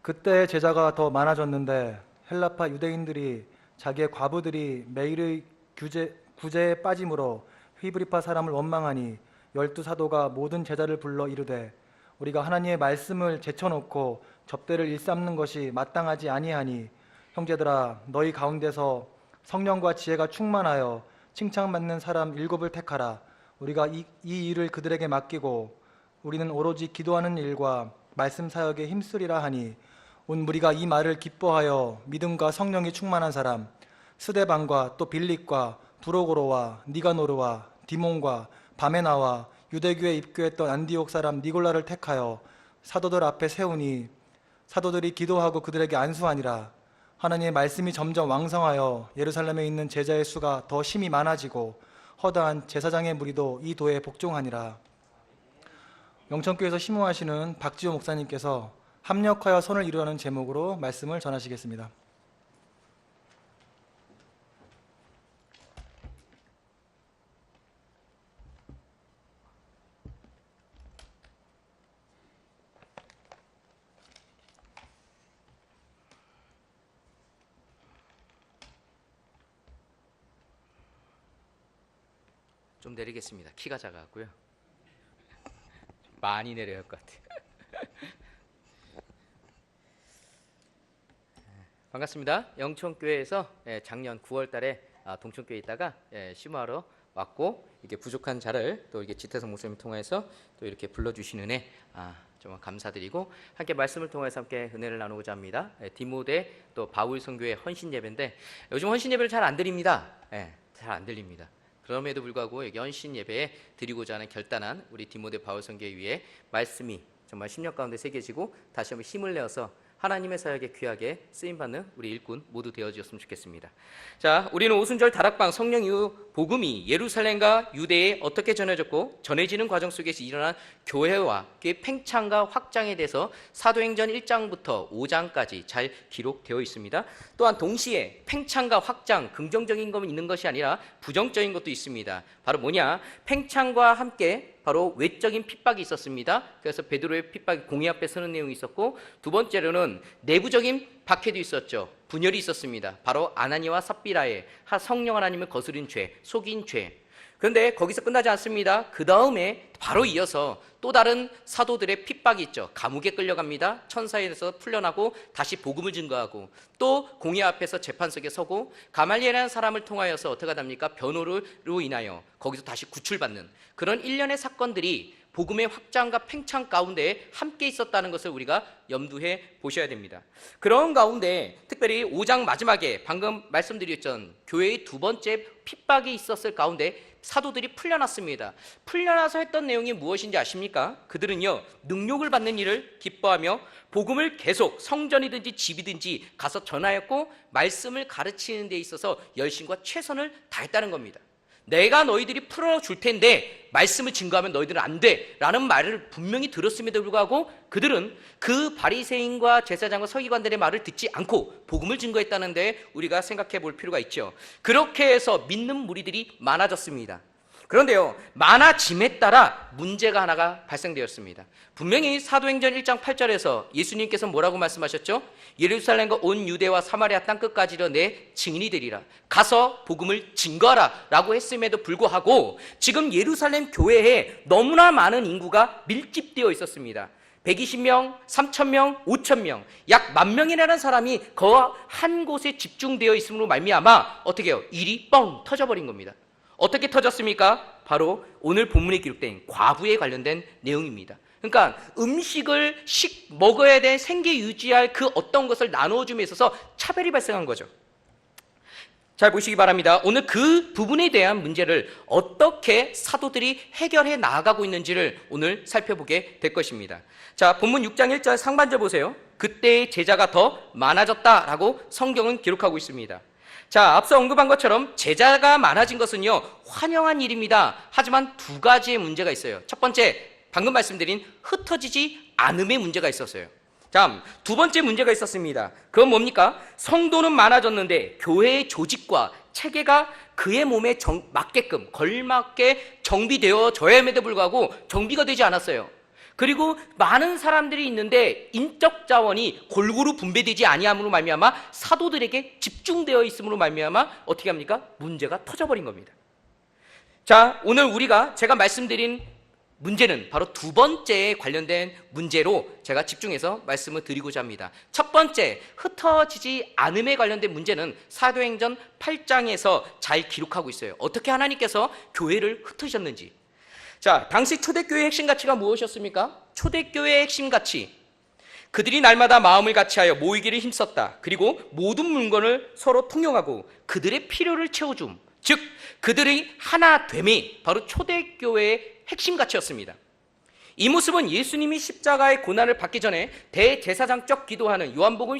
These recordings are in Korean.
그때 제자가 더 많아졌는데 헬라파 유대인들이 자기의 과부들이 매일의 구제에 빠짐으로 히브리파 사람을 원망하니 12사도가 모든 제자를 불러 이르되 우리가 하나님의 말씀을 제쳐놓고 접대를 일삼는 것이 마땅하지 아니하니 형제들아 너희 가운데서 성령과 지혜가 충만하여 칭찬받는 사람 7을 택하라. 우리가 이 일을 그들에게 맡기고 우리는 오로지 기도하는 일과 말씀 사역에 힘쓰리라 하니 온 무리가 이 말을 기뻐하여 믿음과 성령이 충만한 사람 스데반과 또 빌립과 브로고로와 니가노르와 디몬과 바메나와 유대교에 입교했던 안디옥 사람 니골라를 택하여 사도들 앞에 세우니 사도들이 기도하고 그들에게 안수하니라. 하나님의 말씀이 점점 왕성하여 예루살렘에 있는 제자의 수가 더 심히 많아지고 허다한 제사장의 무리도 이 도에 복종하니라. 영천교에서 심우하시는 박지호 목사님께서 합력하여 선을 이루라는 제목으로 말씀을 전하시겠습니다. 좀 내리겠습니다. 키가 작아갖고요. 많이 내려야 할 것 같아요. 반갑습니다. 영천교회에서 작년 9월 달에 동천교회에 있다가 심화하러 왔고 이게 부족한 자를 또 이렇게 지태성 목사님 통해서 또 이렇게 불러주신 은혜 정말 감사드리고 함께 말씀을 통해서 함께 은혜를 나누고자 합니다. 디모데 또 바울 선교회 헌신 예배인데 요즘 헌신 예배를 잘 안 드립니다. 잘 안 들립니다. 그럼에도 불구하고 여기 헌신 예배에 드리고자 하는 결단한 우리 디모데 바울 선교회 위에 말씀이 정말 심령 가운데 새겨지고 다시 한번 힘을 내어서 하나님의 사역에 귀하게 쓰임받는 우리 일꾼 모두 되어주셨으면 좋겠습니다. 자, 우리는 오순절 다락방 성령 이후 복음이 예루살렘과 유대에 어떻게 전해졌고 전해지는 과정 속에서 일어난 교회와 그의 팽창과 확장에 대해서 사도행전 1장부터 5장까지 잘 기록되어 있습니다. 또한 동시에 팽창과 확장, 긍정적인 것만 있는 것이 아니라 부정적인 것도 있습니다. 바로 뭐냐? 팽창과 함께 바로 외적인 핍박이 있었습니다. 그래서 베드로의 핍박이 공의 앞에 서는 내용이 있었고 두 번째로는 내부적인 박해도 있었죠. 분열이 있었습니다. 바로 아나니와 삽비라의 성령 하나님을 거스린 죄, 속인 죄. 그런데 거기서 끝나지 않습니다. 그 다음에 바로 이어서 또 다른 사도들의 핍박이 있죠. 감옥에 끌려갑니다. 천사에서 풀려나고 다시 복음을 증거하고 또 공의 앞에서 재판석에 서고 가말리엘이라는 사람을 통하여서 어떻게 됩니까? 변호로 인하여 거기서 다시 구출받는 그런 일련의 사건들이 복음의 확장과 팽창 가운데 함께 있었다는 것을 우리가 염두해 보셔야 됩니다. 그런 가운데 특별히 5장 마지막에 방금 말씀드렸던 교회의 두 번째 핍박이 있었을 가운데 사도들이 풀려났습니다. 풀려나서 했던 내용이 무엇인지 아십니까? 그들은요 능력을 받는 일을 기뻐하며 복음을 계속 성전이든지 집이든지 가서 전하였고 말씀을 가르치는 데 있어서 열심과 최선을 다했다는 겁니다. 내가 너희들이 풀어줄 텐데 말씀을 증거하면 너희들은 안 돼 라는 말을 분명히 들었음에도 불구하고 그들은 그 바리새인과 제사장과 서기관들의 말을 듣지 않고 복음을 증거했다는데 우리가 생각해 볼 필요가 있죠. 그렇게 해서 믿는 무리들이 많아졌습니다. 그런데요 많아짐에 따라 문제가 하나가 발생되었습니다. 분명히 사도행전 1장 8절에서 예수님께서 뭐라고 말씀하셨죠? 예루살렘과 온 유대와 사마리아 땅끝까지로 내 증인이 되리라. 가서 복음을 증거하라 라고 했음에도 불구하고 지금 예루살렘 교회에 너무나 많은 인구가 밀집되어 있었습니다. 120명, 3,000명, 5,000명, 약 10,000명이라는 사람이 그 한 곳에 집중되어 있음으로 말미암아 어떻게 해요? 일이 뻥 터져버린 겁니다. 어떻게 터졌습니까? 바로 오늘 본문에 기록된 과부에 관련된 내용입니다. 그러니까 음식을 먹어야 될 생계 유지할 그 어떤 것을 나누어줌에 있어서 차별이 발생한 거죠. 잘 보시기 바랍니다. 오늘 그 부분에 대한 문제를 어떻게 사도들이 해결해 나아가고 있는지를 오늘 살펴보게 될 것입니다. 자, 본문 6장 1절 상반절 보세요. 그때의 제자가 더 많아졌다라고 성경은 기록하고 있습니다. 자, 앞서 언급한 것처럼 제자가 많아진 것은요 환영한 일입니다. 하지만 두 가지의 문제가 있어요. 첫 번째, 방금 말씀드린 흩어지지 않음의 문제가 있었어요. 다음, 두 번째 문제가 있었습니다. 그건 뭡니까? 성도는 많아졌는데 교회의 조직과 체계가 그의 몸에 맞게끔 걸맞게 정비되어져야 함에도 불구하고 정비가 되지 않았어요. 그리고 많은 사람들이 있는데 인적 자원이 골고루 분배되지 아니함으로 말미암아 사도들에게 집중되어 있음으로 말미암아 어떻게 합니까? 문제가 터져버린 겁니다. 자, 오늘 제가 말씀드린 문제는 바로 두 번째에 관련된 문제로 제가 집중해서 말씀을 드리고자 합니다. 첫 번째, 흩어지지 않음에 관련된 문제는 사도행전 8장에서 잘 기록하고 있어요. 어떻게 하나님께서 교회를 흩으셨는지. 자, 당시 초대교회의 핵심 가치가 무엇이었습니까? 초대교회의 핵심 가치, 그들이 날마다 마음을 같이하여 모이기를 힘썼다. 그리고 모든 물건을 서로 통용하고 그들의 필요를 채워줌, 즉 그들의 하나 됨이 바로 초대교회의 핵심 가치였습니다. 이 모습은 예수님이 십자가의 고난을 받기 전에 대제사장적 기도하는 요한복음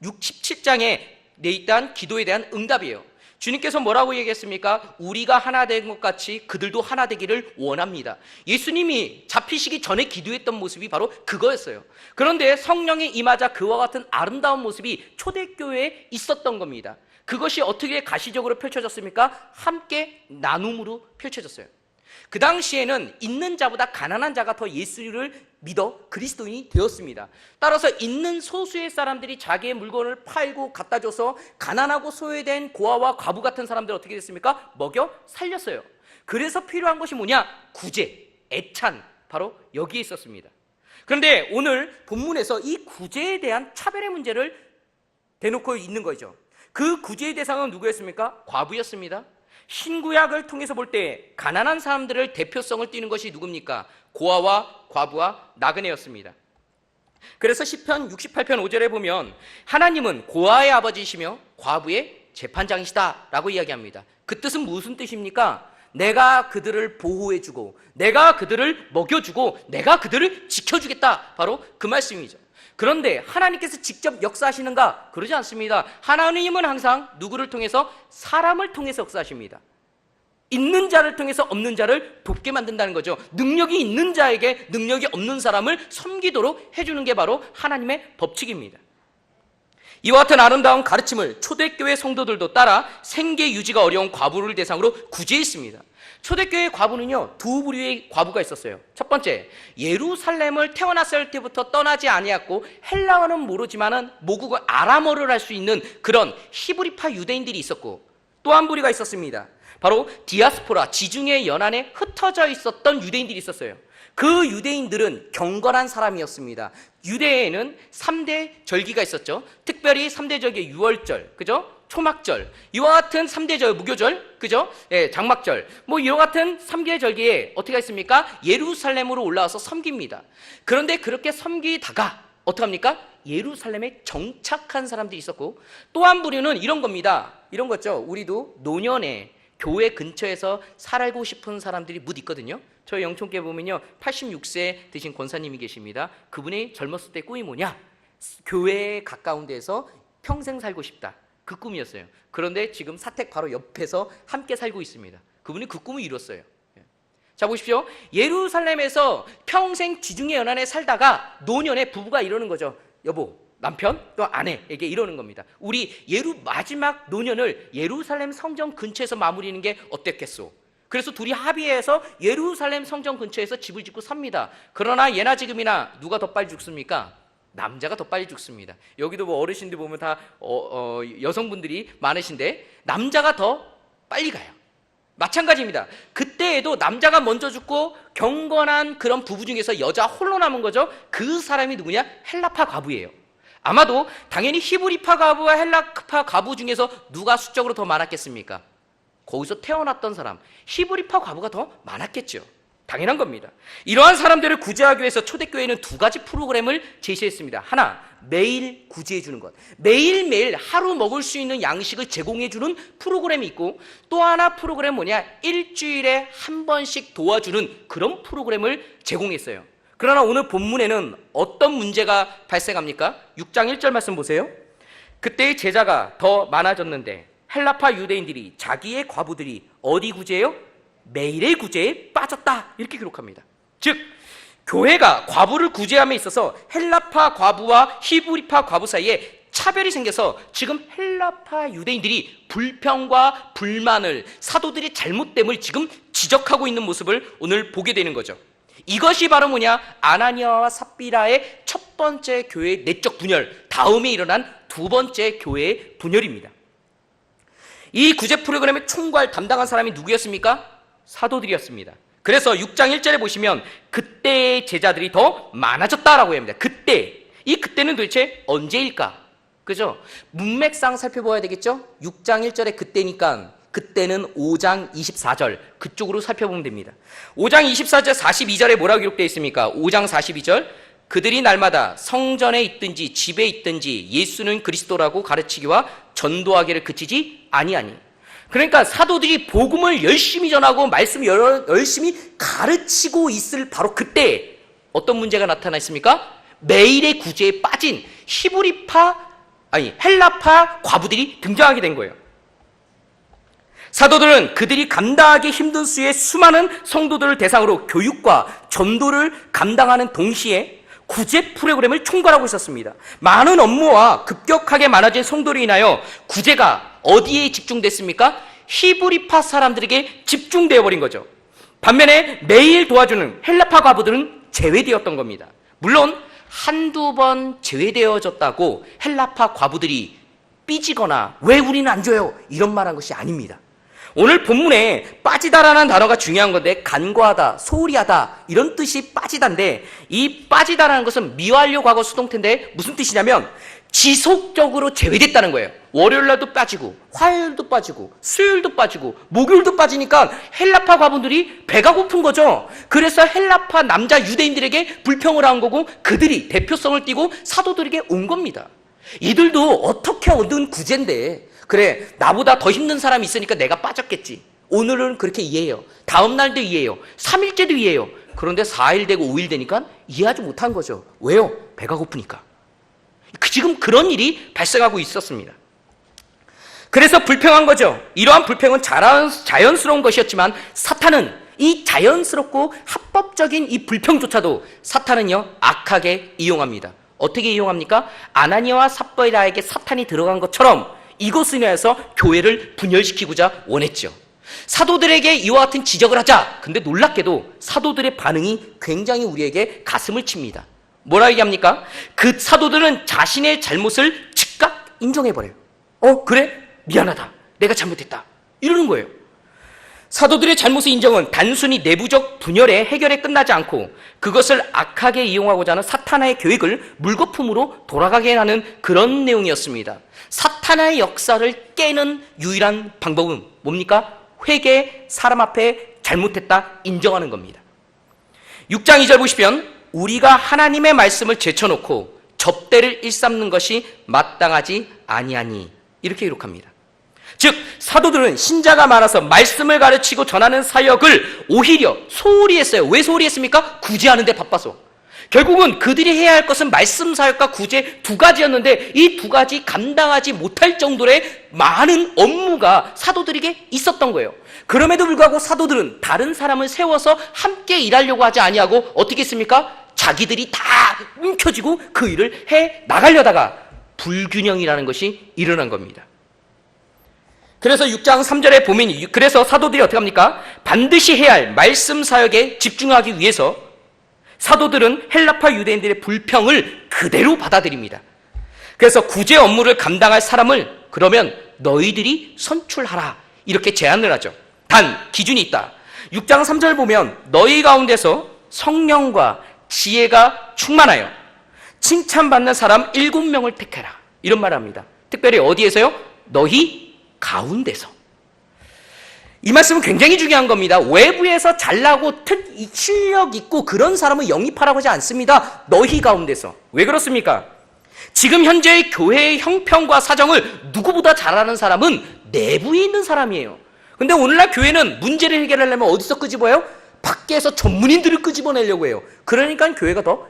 17장에 내있던 기도에 대한 응답이에요. 주님께서 뭐라고 얘기했습니까? 우리가 하나 된 것 같이 그들도 하나 되기를 원합니다. 예수님이 잡히시기 전에 기도했던 모습이 바로 그거였어요. 그런데 성령이 임하자 그와 같은 아름다운 모습이 초대교회에 있었던 겁니다. 그것이 어떻게 가시적으로 펼쳐졌습니까? 함께 나눔으로 펼쳐졌어요. 그 당시에는 있는 자보다 가난한 자가 더 예수를 믿어 그리스도인이 되었습니다. 따라서 있는 소수의 사람들이 자기의 물건을 팔고 갖다 줘서 가난하고 소외된 고아와 과부 같은 사람들 어떻게 됐습니까? 먹여 살렸어요. 그래서 필요한 것이 뭐냐? 구제, 애찬, 바로 여기에 있었습니다. 그런데 오늘 본문에서 이 구제에 대한 차별의 문제를 대놓고 있는 거죠. 그 구제의 대상은 누구였습니까? 과부였습니다. 신구약을 통해서 볼 때 가난한 사람들을 대표성을 띠는 것이 누굽니까? 고아와 과부와 나그네였습니다. 그래서 시편 68편 5절에 보면 하나님은 고아의 아버지이시며 과부의 재판장이시다 라고 이야기합니다. 그 뜻은 무슨 뜻입니까? 내가 그들을 보호해주고 내가 그들을 먹여주고 내가 그들을 지켜주겠다, 바로 그 말씀이죠. 그런데 하나님께서 직접 역사하시는가? 그러지 않습니다. 하나님은 항상 누구를 통해서? 사람을 통해서 역사하십니다. 있는 자를 통해서 없는 자를 돕게 만든다는 거죠. 능력이 있는 자에게 능력이 없는 사람을 섬기도록 해주는 게 바로 하나님의 법칙입니다. 이와 같은 아름다운 가르침을 초대교회 성도들도 따라 생계 유지가 어려운 과부를 대상으로 구제했습니다. 초대교회 과부는요, 두 부류의 과부가 있었어요. 첫 번째, 예루살렘을 태어났을 때부터 떠나지 아니었고 헬라어는 모르지만은 모국어 아람어를 할 수 있는 그런 히브리파 유대인들이 있었고, 또 한 부류가 있었습니다. 바로 디아스포라, 지중해 연안에 흩어져 있었던 유대인들이 있었어요. 그 유대인들은 경건한 사람이었습니다. 유대에는 3대 절기가 있었죠. 특별히 3대 절기, 유월절, 그죠? 초막절, 이와 같은 3대 절, 무교절, 그죠? 예, 장막절, 뭐 이와 같은 3개 절기에 어떻게 했습니까? 예루살렘으로 올라와서 섬깁니다. 그런데 그렇게 섬기다가 어떡합니까? 예루살렘에 정착한 사람들이 있었고, 또 한 부류는 이런 겁니다. 이런 거죠. 우리도 노년에 교회 근처에서 살고 싶은 사람들이 묻 있거든요. 저희 영촌교회 보면요, 86세 되신 권사님이 계십니다. 그분이 젊었을 때 꿈이 뭐냐? 교회에 가까운 데서 평생 살고 싶다. 그 꿈이었어요. 그런데 지금 사택 바로 옆에서 함께 살고 있습니다. 그분이 그 꿈을 이뤘어요. 자, 보십시오. 예루살렘에서 평생 지중해 연안에 살다가 노년에 부부가 이러는 거죠. 여보, 남편 또 아내에게 이러는 겁니다. 우리 마지막 노년을 예루살렘 성전 근처에서 마무리하는 게 어땠겠소? 그래서 둘이 합의해서 예루살렘 성전 근처에서 집을 짓고 삽니다. 그러나 예나 지금이나 누가 더 빨리 죽습니까? 남자가 더 빨리 죽습니다. 여기도 뭐 어르신들 보면 다 여성분들이 많으신데 남자가 더 빨리 가요. 마찬가지입니다. 그때에도 남자가 먼저 죽고 경건한 그런 부부 중에서 여자 홀로 남은 거죠. 그 사람이 누구냐? 헬라파 과부예요. 아마도 당연히 히브리파 과부와 헬라파 과부 중에서 누가 수적으로 더 많았겠습니까? 거기서 태어났던 사람, 히브리파 과부가 더 많았겠죠. 당연한 겁니다. 이러한 사람들을 구제하기 위해서 초대교회는 두 가지 프로그램을 제시했습니다. 하나, 매일 구제해 주는 것. 매일매일 하루 먹을 수 있는 양식을 제공해 주는 프로그램이 있고, 또 하나 프로그램 뭐냐? 일주일에 한 번씩 도와주는 그런 프로그램을 제공했어요. 그러나 오늘 본문에는 어떤 문제가 발생합니까? 6장 1절 말씀 보세요. 그때의 제자가 더 많아졌는데 헬라파 유대인들이 자기의 과부들이 어디 구제해요? 매일의 구제에 빠졌다, 이렇게 기록합니다. 즉 교회가 과부를 구제함에 있어서 헬라파 과부와 히브리파 과부 사이에 차별이 생겨서 지금 헬라파 유대인들이 불평과 불만을, 사도들의 잘못됨을 지금 지적하고 있는 모습을 오늘 보게 되는 거죠. 이것이 바로 뭐냐? 아나니아와 삽비라의 첫 번째 교회의 내적 분열, 다음에 일어난 두 번째 교회의 분열입니다. 이 구제 프로그램의 총괄 담당한 사람이 누구였습니까? 사도들이었습니다. 그래서 6장 1절에 보시면 그때의 제자들이 더 많아졌다라고 합니다. 그때는 도대체 언제일까? 그죠? 문맥상 살펴봐야 되겠죠? 6장 1절에 그때니까 그때는 5장 24절 그쪽으로 살펴보면 됩니다. 5장 24절 42절에 뭐라고 기록되어 있습니까? 5장 42절 그들이 날마다 성전에 있든지 집에 있든지 예수는 그리스도라고 가르치기와 전도하기를 그치지 아니하니. 그러니까 사도들이 복음을 열심히 전하고 말씀을 열심히 가르치고 있을 바로 그때 어떤 문제가 나타났습니까? 매일의 구제에 빠진 헬라파 과부들이 등장하게 된 거예요. 사도들은 그들이 감당하기 힘든 수의 수많은 성도들을 대상으로 교육과 전도를 감당하는 동시에 구제 프로그램을 총괄하고 있었습니다. 많은 업무와 급격하게 많아진 성도로 인하여 구제가 어디에 집중됐습니까? 히브리파 사람들에게 집중되어 버린 거죠. 반면에 매일 도와주는 헬라파 과부들은 제외되었던 겁니다. 물론 한두 번 제외되어졌다고 헬라파 과부들이 삐지거나 왜 우리는 안 줘요? 이런 말한 것이 아닙니다. 오늘 본문에 빠지다라는 단어가 중요한 건데 간과하다, 소홀히 하다 이런 뜻이 빠지다인데 이 빠지다라는 것은 미완료 과거 수동태인데 무슨 뜻이냐면 지속적으로 제외됐다는 거예요. 월요일날도 빠지고 화요일도 빠지고 수요일도 빠지고 목요일도 빠지니까 헬라파 과부들이 배가 고픈 거죠. 그래서 헬라파 남자 유대인들에게 불평을 한 거고 그들이 대표성을 띠고 사도들에게 온 겁니다. 이들도 어떻게 얻은 구제인데 그래 나보다 더 힘든 사람이 있으니까 내가 빠졌겠지. 오늘은 그렇게 이해해요. 다음 날도 이해해요. 3일째도 이해해요. 그런데 4일 되고 5일 되니까 이해하지 못한 거죠. 왜요? 배가 고프니까. 지금 그런 일이 발생하고 있었습니다. 그래서 불평한 거죠. 이러한 불평은 자연스러운 것이었지만 사탄은 이 자연스럽고 합법적인 이 불평조차도 사탄은요 악하게 이용합니다. 어떻게 이용합니까? 아나니아와 삽비라에게 사탄이 들어간 것처럼 이것을 인해서 교회를 분열시키고자 원했죠. 사도들에게 이와 같은 지적을 하자. 근데 놀랍게도 사도들의 반응이 굉장히 우리에게 가슴을 칩니다. 뭐라 얘기합니까? 그 사도들은 자신의 잘못을 즉각 인정해버려요. 그래? 미안하다. 내가 잘못했다. 이러는 거예요. 사도들의 잘못의 인정은 단순히 내부적 분열의 해결에 끝나지 않고 그것을 악하게 이용하고자 하는 사탄의 계획을 물거품으로 돌아가게 하는 그런 내용이었습니다. 사탄의 역사를 깨는 유일한 방법은 뭡니까? 회개, 사람 앞에 잘못했다 인정하는 겁니다. 6장 2절 보시면 우리가 하나님의 말씀을 제쳐놓고 접대를 일삼는 것이 마땅하지 아니하니 이렇게 기록합니다. 즉 사도들은 신자가 많아서 말씀을 가르치고 전하는 사역을 오히려 소홀히 했어요. 왜 소홀히 했습니까? 구제하는 데 바빠서. 결국은 그들이 해야 할 것은 말씀 사역과 구제 두 가지였는데 이 두 가지 감당하지 못할 정도의 많은 업무가 사도들에게 있었던 거예요. 그럼에도 불구하고 사도들은 다른 사람을 세워서 함께 일하려고 하지 아니하고 어떻게 했습니까? 자기들이 다 움켜쥐고 그 일을 해 나가려다가 불균형이라는 것이 일어난 겁니다. 그래서 6장 3절에 보면 그래서 사도들이 어떻게 합니까? 반드시 해야 할 말씀 사역에 집중하기 위해서 사도들은 헬라파 유대인들의 불평을 그대로 받아들입니다. 그래서 구제 업무를 감당할 사람을 그러면 너희들이 선출하라 이렇게 제안을 하죠. 단 기준이 있다. 6장 3절 보면 너희 가운데서 성령과 지혜가 충만하여 칭찬받는 사람 7명을 택해라 이런 말을 합니다. 특별히 어디에서요? 너희 가운데서. 이 말씀은 굉장히 중요한 겁니다. 외부에서 잘나고 실력 있고 그런 사람을 영입하라고 하지 않습니다. 너희 가운데서. 왜 그렇습니까? 지금 현재의 교회의 형편과 사정을 누구보다 잘 아는 사람은 내부에 있는 사람이에요. 근데 오늘날 교회는 문제를 해결하려면 어디서 끄집어요? 밖에서 전문인들을 끄집어내려고 해요. 그러니까 교회가 더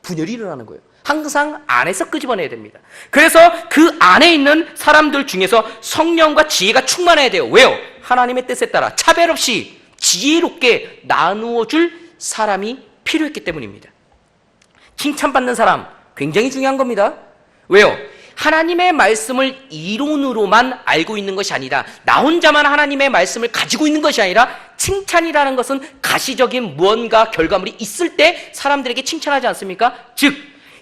분열이 일어나는 거예요. 항상 안에서 끄집어내야 됩니다. 그래서 그 안에 있는 사람들 중에서 성령과 지혜가 충만해야 돼요. 왜요? 하나님의 뜻에 따라 차별 없이 지혜롭게 나누어 줄 사람이 필요했기 때문입니다. 칭찬받는 사람 굉장히 중요한 겁니다. 왜요? 하나님의 말씀을 이론으로만 알고 있는 것이 아니라 나 혼자만 하나님의 말씀을 가지고 있는 것이 아니라 칭찬이라는 것은 가시적인 무언가 결과물이 있을 때 사람들에게 칭찬하지 않습니까? 즉,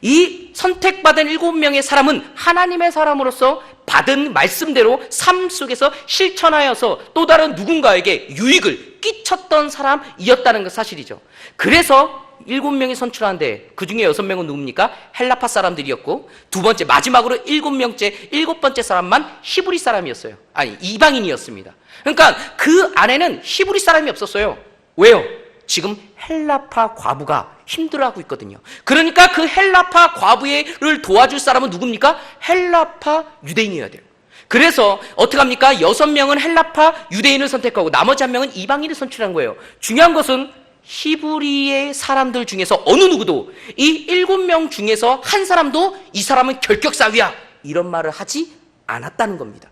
이 선택받은 7명의 사람은 하나님의 사람으로서 받은 말씀대로 삶 속에서 실천하여서 또 다른 누군가에게 유익을 끼쳤던 사람이었다는 것 사실이죠. 그래서 7명이 선출하는데 그 중에 6명은 누굽니까? 헬라파 사람들이었고 두 번째 마지막으로 7번째 사람만 히브리 사람이었어요. 아니 이방인이었습니다. 그러니까 그 안에는 히브리 사람이 없었어요. 왜요? 지금 헬라파 과부가 힘들어하고 있거든요. 그러니까 그 헬라파 과부를 도와줄 사람은 누굽니까? 헬라파 유대인이어야 돼요. 그래서 어떻게 합니까? 6명은 헬라파 유대인을 선택하고 나머지 1명은 이방인을 선출한 거예요. 중요한 것은 히브리의 사람들 중에서 어느 누구도 이 7명 중에서 한 사람도 이 사람은 결격사위야 이런 말을 하지 않았다는 겁니다.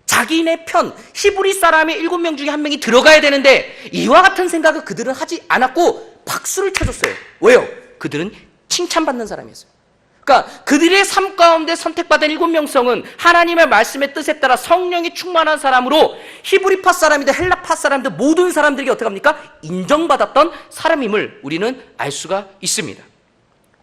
자기네 편 히브리 사람의 7명 중에 1명이 들어가야 되는데 이와 같은 생각을 그들은 하지 않았고 박수를 쳐줬어요. 왜요? 그들은 칭찬받는 사람이었어요. 그러니까 그들의 삶 가운데 선택받은 7명성은 하나님의 말씀의 뜻에 따라 성령이 충만한 사람으로 히브리파 사람이든 헬라파 사람이든 모든 사람들에게 어떻게 합니까? 인정받았던 사람임을 우리는 알 수가 있습니다.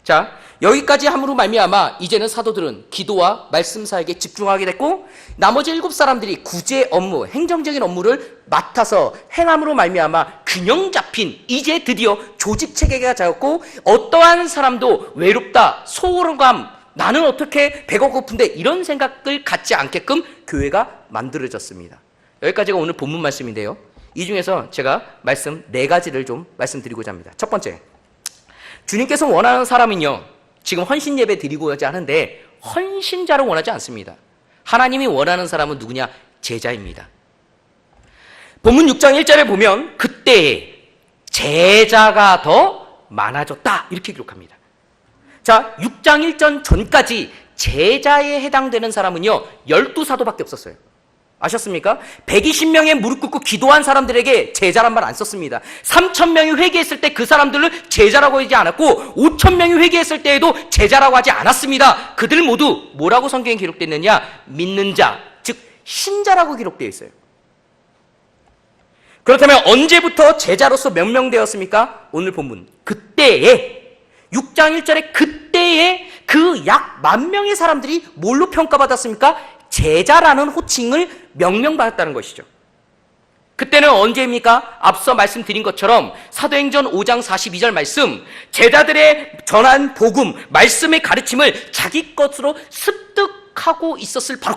자, 여기까지 함으로 말미암아 이제는 사도들은 기도와 말씀 사역에 집중하게 됐고 나머지 7사람들이 구제 업무, 행정적인 업무를 맡아서 행함으로 말미암아 균형 잡힌 이제 드디어 조직 체계가 잡았고 어떠한 사람도 외롭다, 소홀감, 나는 어떻게 배가 고픈데 이런 생각을 갖지 않게끔 교회가 만들어졌습니다. 여기까지가 오늘 본문 말씀인데요. 이 중에서 제가 말씀 4가지를 좀 말씀드리고자 합니다. 첫 번째, 주님께서 원하는 사람은요, 지금 헌신 예배 드리고자 하는데 헌신자를 원하지 않습니다. 하나님이 원하는 사람은 누구냐? 제자입니다. 본문 6장 1절에 보면 그때에 제자가 더 많아졌다 이렇게 기록합니다. 자, 6장 1절 전까지 제자에 해당되는 사람은요 12사도밖에 없었어요. 아셨습니까? 120명의 무릎 꿇고 기도한 사람들에게 제자란 말 안 썼습니다. 3,000명이 회개했을 때 그 사람들을 제자라고 하지 않았고 5,000명이 회개했을 때에도 제자라고 하지 않았습니다. 그들 모두 뭐라고 성경에 기록되어 있느냐? 믿는 자, 즉 신자라고 기록되어 있어요. 그렇다면 언제부터 제자로서 명명되었습니까? 오늘 본문 그때에 6장 1절에 그때에 그 약 10,000명의 사람들이 뭘로 평가받았습니까? 제자라는 호칭을 명명받았다는 것이죠. 그때는 언제입니까? 앞서 말씀드린 것처럼 사도행전 5장 42절 말씀, 제자들의 전한 복음, 말씀의 가르침을 자기 것으로 습득하고 있었을 바로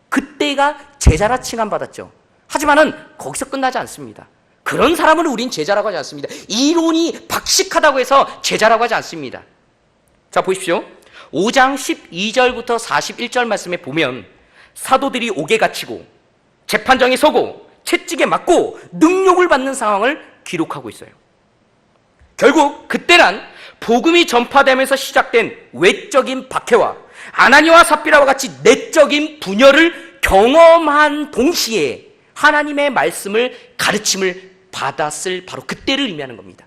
그때가 제자라 칭함받았죠. 하지만은 거기서 끝나지 않습니다. 그런 사람을 우린 제자라고 하지 않습니다. 이론이 박식하다고 해서 제자라고 하지 않습니다. 자, 보십시오. 5장 12절부터 41절 말씀에 보면 사도들이 옥에 갇히고 재판정에 서고 채찍에 맞고 능욕을 받는 상황을 기록하고 있어요. 결국 그때란 복음이 전파되면서 시작된 외적인 박해와 아나니와 삽비라와 같이 내적인 분열을 경험한 동시에 하나님의 말씀을 가르침을 받았을 바로 그때를 의미하는 겁니다.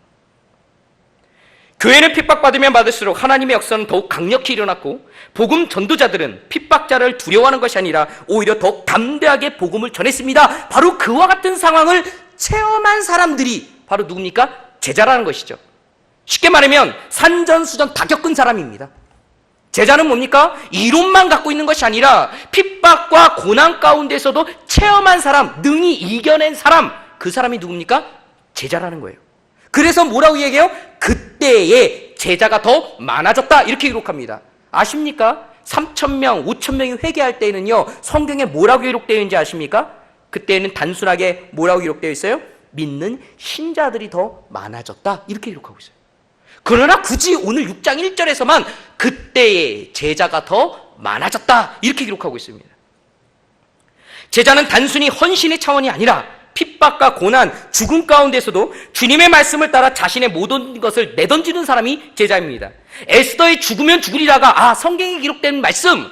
교회는 핍박받으면 받을수록 하나님의 역사는 더욱 강력히 일어났고 복음 전도자들은 핍박자를 두려워하는 것이 아니라 오히려 더 담대하게 복음을 전했습니다. 바로 그와 같은 상황을 체험한 사람들이 바로 누굽니까? 제자라는 것이죠. 쉽게 말하면 산전수전 다 겪은 사람입니다. 제자는 뭡니까? 이론만 갖고 있는 것이 아니라 핍박과 고난 가운데서도 체험한 사람, 능히 이겨낸 사람, 그 사람이 누굽니까? 제자라는 거예요. 그래서 뭐라고 얘기해요? 그때에 제자가 더 많아졌다 이렇게 기록합니다. 아십니까? 3,000명, 5,000명이 회개할 때에는요 성경에 뭐라고 기록되어 있는지 아십니까? 그때는 단순하게 뭐라고 기록되어 있어요? 믿는 신자들이 더 많아졌다 이렇게 기록하고 있어요. 그러나 굳이 오늘 6장 1절에서만 그때에 제자가 더 많아졌다 이렇게 기록하고 있습니다. 제자는 단순히 헌신의 차원이 아니라 핍박과 고난, 죽음 가운데서도 주님의 말씀을 따라 자신의 모든 것을 내던지는 사람이 제자입니다. 에스더의 죽으면 죽으리라가 성경에 기록된 말씀,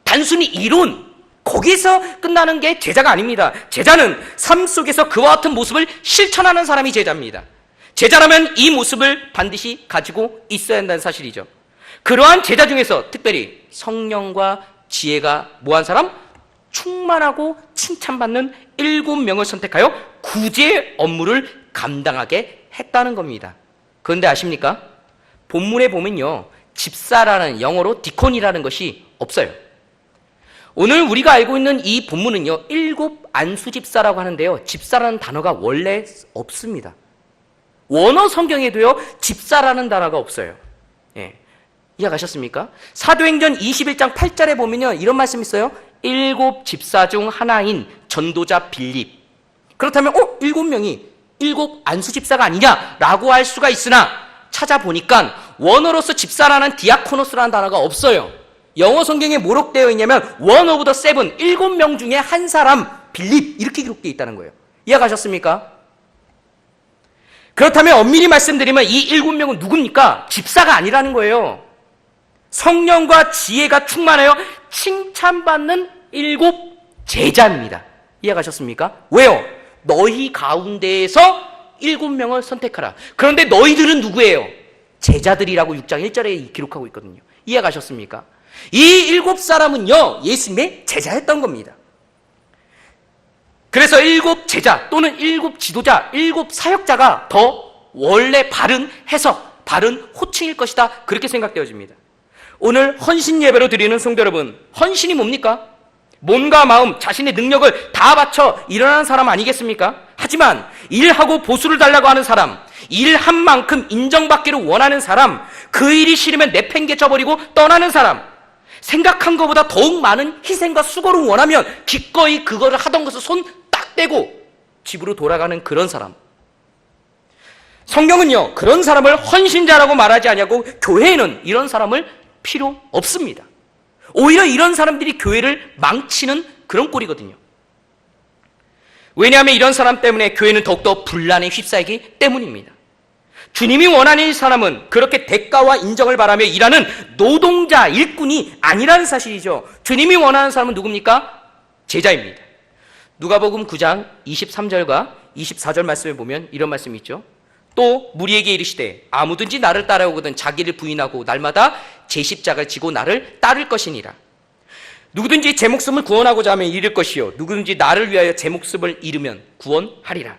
단순히 이론, 거기서 끝나는 게 제자가 아닙니다. 제자는 삶 속에서 그와 같은 모습을 실천하는 사람이 제자입니다. 제자라면 이 모습을 반드시 가지고 있어야 한다는 사실이죠. 그러한 제자 중에서 특별히 성령과 지혜가 뭐한 사람? 충만하고 칭찬받는 7명을 선택하여 구제 업무를 감당하게 했다는 겁니다. 그런데 아십니까? 본문에 보면요, 집사라는, 영어로 디콘이라는 것이 없어요. 오늘 우리가 알고 있는 이 본문은요, 7 안수집사라고 하는데요, 집사라는 단어가 원래 없습니다. 원어 성경에도요, 집사라는 단어가 없어요. 예. 이해가셨습니까? 사도행전 21장 8절에 보면요, 이런 말씀이 있어요. 7 집사 중 하나인 전도자 빌립. 그렇다면 7명이 7 안수집사가 아니냐라고 할 수가 있으나 찾아보니까 원어로서 집사라는 디아코노스라는 단어가 없어요. 영어 성경에 뭐로 되어 있냐면 one of the seven, 7명 중에 한 사람 빌립, 이렇게 기록되어 있다는 거예요. 이해가셨습니까? 그렇다면 엄밀히 말씀드리면 이 7명은 누굽니까? 집사가 아니라는 거예요. 성령과 지혜가 충만하여 칭찬받는 7 제자입니다. 이해가셨습니까? 왜요? 너희 가운데에서 7명을 선택하라. 그런데 너희들은 누구예요? 제자들이라고 6장 1절에 기록하고 있거든요. 이해가셨습니까? 이 7사람은요, 예수님의 제자였던 겁니다. 그래서 7 제자 또는 7 지도자, 7 사역자가 더 원래 바른 해석, 바른 호칭일 것이다, 그렇게 생각되어집니다. 오늘 헌신 예배로 드리는 성도 여러분, 헌신이 뭡니까? 몸과 마음, 자신의 능력을 다 바쳐 일어나는 사람 아니겠습니까? 하지만 일하고 보수를 달라고 하는 사람, 일한 만큼 인정받기를 원하는 사람, 그 일이 싫으면 내팽개쳐버리고 떠나는 사람, 생각한 것보다 더욱 많은 희생과 수고를 원하면 기꺼이 그거를 하던 것을 손 딱 떼고 집으로 돌아가는 그런 사람. 성경은요, 그런 사람을 헌신자라고 말하지 아니하고 교회에는 이런 사람을 필요 없습니다. 오히려 이런 사람들이 교회를 망치는 그런 꼴이거든요. 왜냐하면 이런 사람 때문에 교회는 더욱더 분란에 휩싸이기 때문입니다. 주님이 원하는 이 사람은 그렇게 대가와 인정을 바라며 일하는 노동자, 일꾼이 아니라는 사실이죠. 주님이 원하는 사람은 누굽니까? 제자입니다. 누가복음 9장 23절과 24절 말씀에 보면 이런 말씀이 있죠. 또 무리에게 이르시되 아무든지 나를 따라오거든 자기를 부인하고 날마다 제 십자가를 지고 나를 따를 것이니라. 누구든지 제 목숨을 구원하고자 하면 잃을 것이요 누구든지 나를 위하여 제 목숨을 잃으면 구원하리라.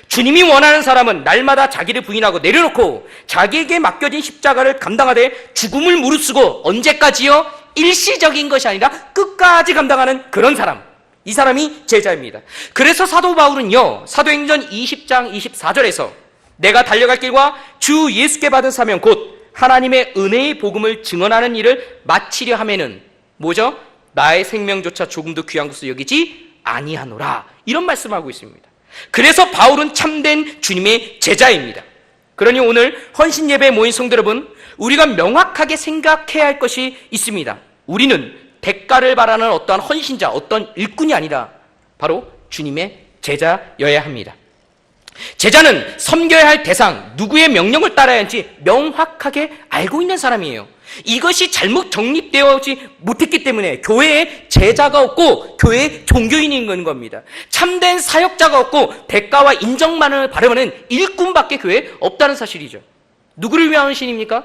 주님이 원하는 사람은 날마다 자기를 부인하고 내려놓고 자기에게 맡겨진 십자가를 감당하되 죽음을 무릅쓰고 언제까지요? 일시적인 것이 아니라 끝까지 감당하는 그런 사람, 이 사람이 제자입니다. 그래서 사도 바울은요, 사도행전 20장 24절에서 내가 달려갈 길과 주 예수께 받은 사명 곧 하나님의 은혜의 복음을 증언하는 일을 마치려 하면은 뭐죠? 나의 생명조차 조금도 귀한 것으로 여기지 아니하노라, 이런 말씀을 하고 있습니다. 그래서 바울은 참된 주님의 제자입니다. 그러니 오늘 헌신 예배에 모인 성도 여러분, 우리가 명확하게 생각해야 할 것이 있습니다. 우리는 대가를 바라는 어떠한 헌신자, 어떤 일꾼이 아니라 바로 주님의 제자여야 합니다. 제자는 섬겨야 할 대상, 누구의 명령을 따라야 할지 명확하게 알고 있는 사람이에요. 이것이 잘못 정립되어지 못했기 때문에 교회에 제자가 없고 교회에 종교인이 있는 겁니다. 참된 사역자가 없고 대가와 인정만을 바라는 일꾼밖에 교회에 없다는 사실이죠. 누구를 위한 헌신입니까?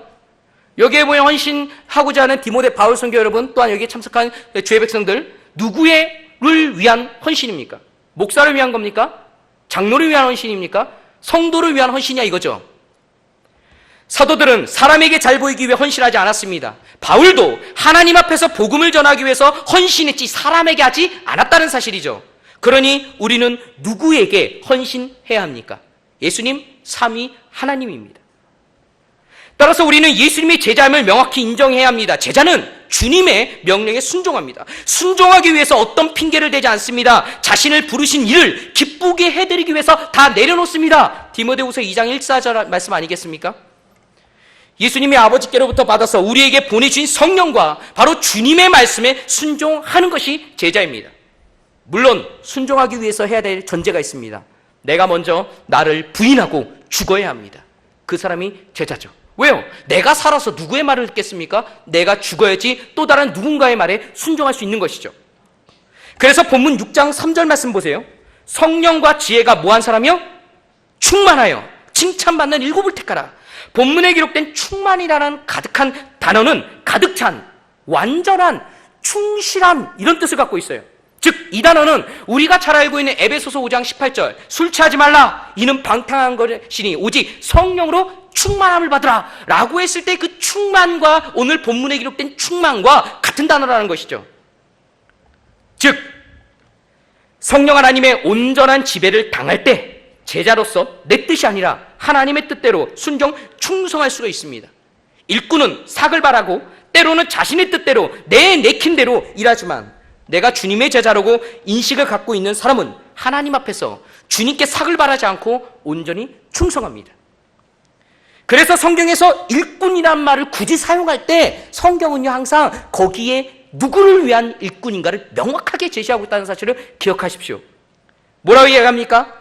여기에 보면 헌신하고자 하는 디모데 바울 선교 여러분, 또한 여기에 참석한 주의 백성들, 누구를 위한 헌신입니까? 목사를 위한 겁니까? 장로를 위한 헌신입니까? 성도를 위한 헌신이야, 이거죠. 사도들은 사람에게 잘 보이기 위해 헌신하지 않았습니다. 바울도 하나님 앞에서 복음을 전하기 위해서 헌신했지 사람에게 하지 않았다는 사실이죠. 그러니 우리는 누구에게 헌신해야 합니까? 예수님, 삼위 하나님입니다. 따라서 우리는 예수님의 제자임을 명확히 인정해야 합니다. 제자는 주님의 명령에 순종합니다. 순종하기 위해서 어떤 핑계를 대지 않습니다. 자신을 부르신 일을 기쁘게 해드리기 위해서 다 내려놓습니다. 디모데후서 2장 1-4절 말씀 아니겠습니까? 예수님이 아버지께로부터 받아서 우리에게 보내주신 성령과 바로 주님의 말씀에 순종하는 것이 제자입니다. 물론 순종하기 위해서 해야 될 전제가 있습니다. 내가 먼저 나를 부인하고 죽어야 합니다. 그 사람이 제자죠. 왜요? 내가 살아서 누구의 말을 듣겠습니까? 내가 죽어야지 또 다른 누군가의 말에 순종할 수 있는 것이죠. 그래서 본문 6장 3절 말씀 보세요. 성령과 지혜가 뭐한 사람이요? 충만하여 칭찬받는 7을 택하라. 본문에 기록된 충만이라는 가득한 단어는 가득 찬, 완전한, 충실한 이런 뜻을 갖고 있어요. 즉, 이 단어는 우리가 잘 알고 있는 에베소서 5장 18절 술 취하지 말라 이는 방탕한 것이니 오직 성령으로 충만함을 받으라 라고 했을 때 그 충만과 오늘 본문에 기록된 충만과 같은 단어라는 것이죠. 즉, 성령 하나님의 온전한 지배를 당할 때 제자로서 내 뜻이 아니라 하나님의 뜻대로 순종 충성할 수가 있습니다. 일꾼은 삭을 바라고 때로는 자신의 뜻대로 내 내킨대로 일하지만 내가 주님의 제자라고 인식을 갖고 있는 사람은 하나님 앞에서 주님께 삭을 바라지 않고 온전히 충성합니다. 그래서 성경에서 일꾼이란 말을 굳이 사용할 때 성경은요 항상 거기에 누구를 위한 일꾼인가를 명확하게 제시하고 있다는 사실을 기억하십시오. 뭐라고 이야기합니까?